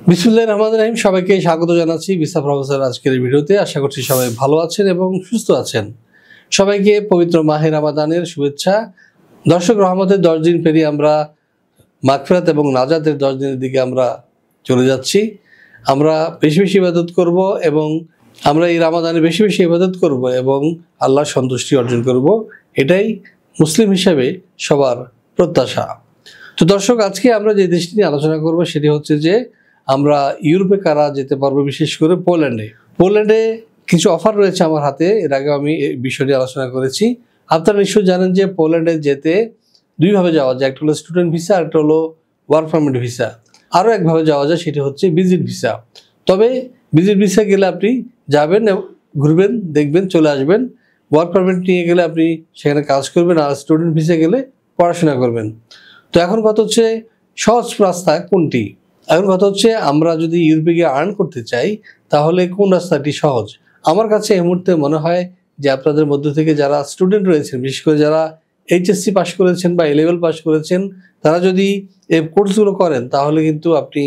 বিসমিল্লাহির রহমানির রহিম। সবাইকে স্বাগত জানাচ্ছি ভিসা প্রফেসর আজকের এই ভিডিওতে। আশা করছি সবাই ভালো আছেন এবং সুস্থ আছেন। সবাইকে পবিত্র মাহে রমাদানের শুভেচ্ছা। দর্শক, রহমতের 10 দিন পেরিয়ে আমরা মাগফিরাত এবং নাজাতের 10 দিনের দিকে আমরা চলে যাচ্ছি। আমরা বেশি বেশি ইবাদত করব এবং আমরা এই রমাদানে বেশি বেশি ইবাদত করব এবং আল্লাহর সন্তুষ্টি অর্জন করব, এটাই মুসলিম হিসেবে সবার প্রত্যাশা। তো দর্শক, আজকে আমরা যে দেশটি নিয়ে আলোচনা করব সেটি হচ্ছে যে আমরা ইউরোপে কারা যেতে পারবো, বিশেষ করে পোল্যান্ডে কিছু অফার রয়েছে আমার হাতে। এর আগে আমি এই বিষয়টি আলোচনা করেছি। আপনারা নিশ্চয়ই জানেন যে পোল্যান্ডে যেতে দুইভাবে যাওয়া যায়, একটা হলো স্টুডেন্ট ভিসা আর একটা হলো ওয়ার্ক পারমিট ভিসা। আরও একভাবে যাওয়া যায়, সেটি হচ্ছে ভিজিট ভিসা। তবে ভিজিট ভিসা গেলে আপনি যাবেন, ঘুরবেন, দেখবেন, চলে আসবেন। ওয়ার্ক পারমিট নিয়ে গেলে আপনি সেখানে কাজ করবেন, আর স্টুডেন্ট ভিসা গেলে পড়াশোনা করবেন। তো এখন কথা হচ্ছে সহজ রাস্তা কোনটি? এখন কথা হচ্ছে আমরা যদি ইউরোপে গিয়ে আর্ন করতে চাই তাহলে কোন রাস্তাটি সহজ? আমার কাছে এই মুহূর্তে মনে হয় যে আপনাদের মধ্য থেকে যারা স্টুডেন্ট রয়েছেন, বিশেষ করে যারা এইচএসসি পাস করেছেন বা এ-লেভেল পাস করেছেন, তারা যদি এই কোর্সগুলো করেন তাহলে কিন্তু আপনি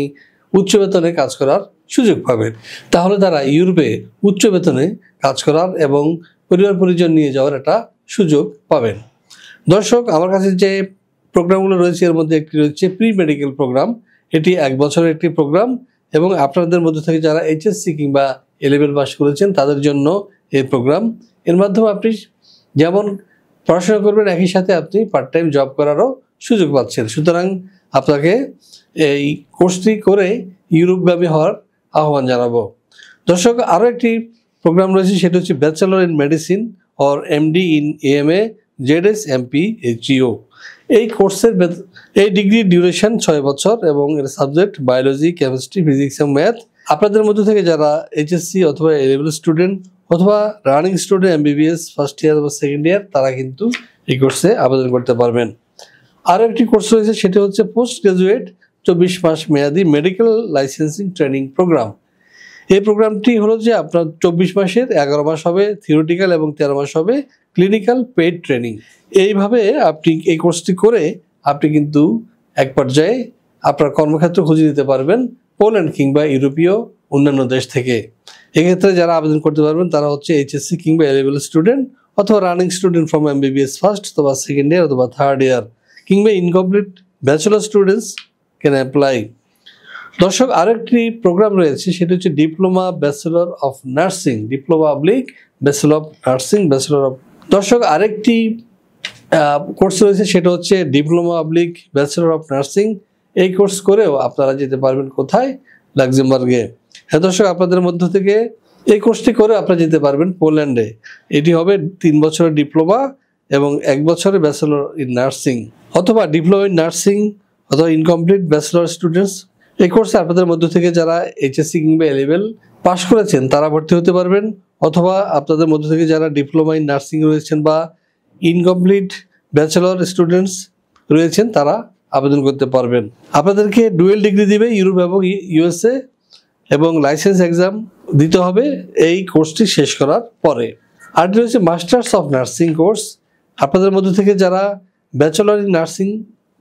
উচ্চ বেতনে কাজ করার সুযোগ পাবেন। তাহলে তারা ইউরোপে উচ্চ বেতনে কাজ করার এবং পরিবার পরিজন নিয়ে যাওয়ার একটা সুযোগ পাবেন। দর্শক, আমার কাছে যে প্রোগ্রামগুলো রয়েছে এর মধ্যে একটি রয়েছে প্রি মেডিকেল প্রোগ্রাম। এটি 1 বছরের একটি প্রোগ্রাম এবং আপনাদের মধ্যে থেকে যারা এইচএসসি কিংবা এ-লেভেল পাস করেছেন তাদের জন্য এই প্রোগ্রাম। এর মাধ্যমে আপনি যেমন পড়াশোনা করবেন, একই সাথে আপনি পার্ট টাইম জব করারও সুযোগ পাচ্ছেন। সুতরাং আপনাকে এই কোর্সটি করে ইউরোপগামী হওয়ার আহ্বান জানাবো। দর্শক, আরও একটি প্রোগ্রাম রয়েছে, সেটা হচ্ছে bachelor in medicine or MD in AMA ZS MP HEO. এই কোর্সের এই ডিগ্রির ডিউরেশন 6 বছর এবং এর সাবজেক্ট বায়োলজি, কেমিস্ট্রি, ফিজিক্স এবং ম্যাথ। আপনাদের মধ্যে থেকে যারা এইচএসসি অথবা এ-লেভেল স্টুডেন্ট অথবা running student MBBS first year বা সেকেন্ড ইয়ার, তারা কিন্তু এই কোর্সে আবেদন করতে পারবেন। আরও একটি কোর্স রয়েছে, সেটি হচ্ছে পোস্ট গ্রাজুয়েট 24 মাস মেয়াদি মেডিকেল লাইসেন্সিং ট্রেনিং প্রোগ্রাম। এই প্রোগ্রামটি হলো যে আপনার 24 মাসের 11 মাস হবে থিওরিটিক্যাল এবং 13 মাস হবে ক্লিনিক্যাল পেইড ট্রেনিং। এইভাবে আপনি এই কোর্সটি করে আপনি কিন্তু এক পর্যায়ে আপনার কর্মক্ষেত্র খুঁজে নিতে পারবেন পোল্যান্ড কিংবা ইউরোপীয় অন্যান্য দেশ থেকে। এক্ষেত্রে যারা আবেদন করতে পারবেন তারা হচ্ছে এইচএসসি কিংবা এ-লেভেল স্টুডেন্ট অথবা running student from MBBS first অথবা সেকেন্ড ইয়ার অথবা থার্ড ইয়ার কিংবা incomplete bachelor students can apply. দর্শক, আরেকটি প্রোগ্রাম রয়েছে, সেটা হচ্ছে diploma bachelor of nursing, diploma oblique bachelor of nursing, bachelor of. দর্শক, আরেকটি কোর্স রয়েছে, সেটা হচ্ছে diploma oblique bachelor of nursing. এই কোর্স করেও আপনারা যেতে পারবেন কোথায়? লাক্সেমবার্গে। হ্যাঁ দর্শক, আপনাদের মধ্য থেকে এই কোর্সটি করে আপনারা যেতে পারবেন পোল্যান্ডে। এটি হবে 3 বছরের ডিপ্লোমা এবং 1 বছরের ব্যাচেলর ইন নার্সিং অথবা ডিপ্লোমা ইন নার্সিং অথবা ইনকমপ্লিট ব্যাচেলর স্টুডেন্টস। এই কোর্সে আপনাদের মধ্য থেকে যারা এইচএসসি কিংবা এ-লেভেল পাস করেছেন তারা ভর্তি হতে পারবেন, অথবা আপনাদের মধ্য থেকে যারা ডিপ্লোমা ইন নার্সিং রয়েছেন বা ইনকমপ্লিট ব্যাচেলর স্টুডেন্টস রয়েছেন তারা আবেদন করতে পারবেন। আপনাদেরকে ডুয়েল ডিগ্রি দিবে ইউরোপ এবং ইউএসএ এবং লাইসেন্স এক্সাম দিতে হবে এই কোর্সটি শেষ করার পরে। আরটি রয়েছে মাস্টার্স অফ নার্সিং কোর্স। আপনাদের মধ্য থেকে যারা ব্যাচেলর ইন নার্সিং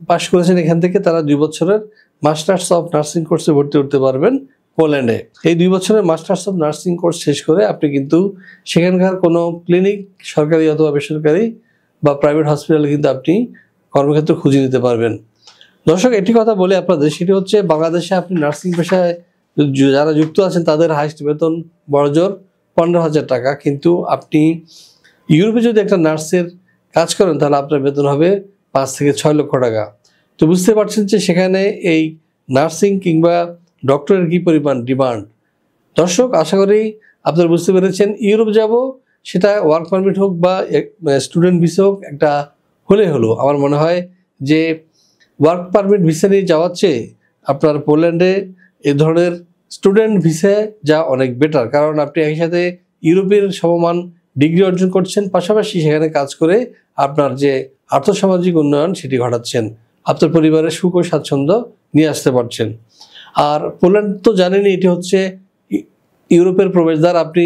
পাস করেছেন এখান থেকে তারা 2 বছরের মাস্টার্স অফ নার্সিং কোর্সে ভর্তি করতে পারবেন পোল্যান্ডে। এই 2 বছরের মাস্টার্স অফ নার্সিং কোর্স শেষ করে আপনি কিন্তু সেখানকার কোনো ক্লিনিক, সরকারি অথবা বেসরকারি বা প্রাইভেট হসপিটালে কিন্তু আপনি কর্মক্ষেত্র খুঁজে নিতে পারবেন। দর্শক, একটি কথা বলে আপনাদের, সেটি হচ্ছে বাংলাদেশে আপনি নার্সিং পেশায় যারা যুক্ত আছেন তাদের হাইস্ট বেতন বড়জোর 15,000 টাকা, কিন্তু আপনি ইউরোপে যদি একটা নার্সের কাজ করেন তাহলে আপনার বেতন হবে 5 থেকে 6 লক্ষ টাকা। তো বুঝতে পারছেন যে সেখানে এই নার্সিং কিংবা ডক্টরের কী পরিমাণ ডিমান্ড। দর্শক, আশা করি আপনারা বুঝতে পেরেছেন। ইউরোপ যাব, সেটা ওয়ার্ক পারমিট হোক বা স্টুডেন্ট ভিসা হোক, একটা হলো আমার মনে হয় যে ওয়ার্ক পারমিট ভিসা নিয়ে যাওয়ার চেয়ে আপনার পোল্যান্ডে এ ধরনের স্টুডেন্ট ভিসা যা অনেক বেটার, কারণ আপনি একই সাথে ইউরোপের সমমান ডিগ্রি অর্জন করছেন, পাশাপাশি সেখানে কাজ করে আপনার যে আর্থসামাজিক উন্নয়ন সেটি ঘটাচ্ছেন, আপনার পরিবারের সুখ ও স্বাচ্ছন্দ্য নিয়ে আসতে পারছেন। আর পোল্যান্ড তো জানেনই, এটি হচ্ছে ইউরোপের প্রবেশদ্বার। আপনি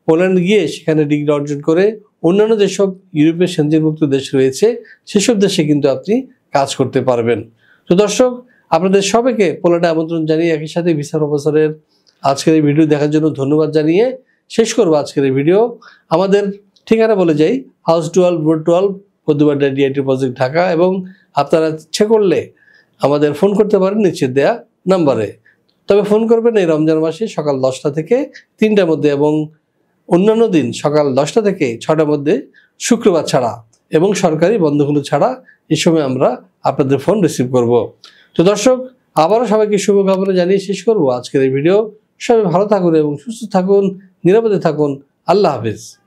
পোল্যান্ড গিয়ে সেখানে ডিগ্রি অর্জন করে অন্যান্য যেসব ইউরোপের সেনজেনভুক্ত দেশ রয়েছে সেসব দেশে কিন্তু আপনি কাজ করতে পারবেন। তো দর্শক, আপনাদের সবাইকে পোল্যান্ডে আমন্ত্রণ জানিয়ে একই সাথে ভিসা প্রফেসরের আজকের এই ভিডিও দেখার জন্য ধন্যবাদ জানিয়ে শেষ করবো আজকের এই ভিডিও। আমাদের ঠিকানা বলে যাই, house 12 road 12 Padmabadda DIT project Dhaka, এবং আপনারা ইচ্ছে করলে আমাদের ফোন করতে পারেন নিচে দেয়া নাম্বারে। তবে ফোন করবেন এই রমজান মাসে সকাল 10টা থেকে 3টার মধ্যে এবং অন্যান্য দিন সকাল 10টা থেকে 6টার মধ্যে, শুক্রবার ছাড়া এবং সরকারি বন্ধগুলো ছাড়া এই সময় আমরা আপনাদের ফোন রিসিভ করব। তো দর্শক, আবারও সবাইকে শুভকামনা জানিয়ে শেষ করব আজকের এই ভিডিও। সবাই ভালো থাকুন এবং সুস্থ থাকুন, নিরাপদে থাকুন। আল্লাহ হাফিজ।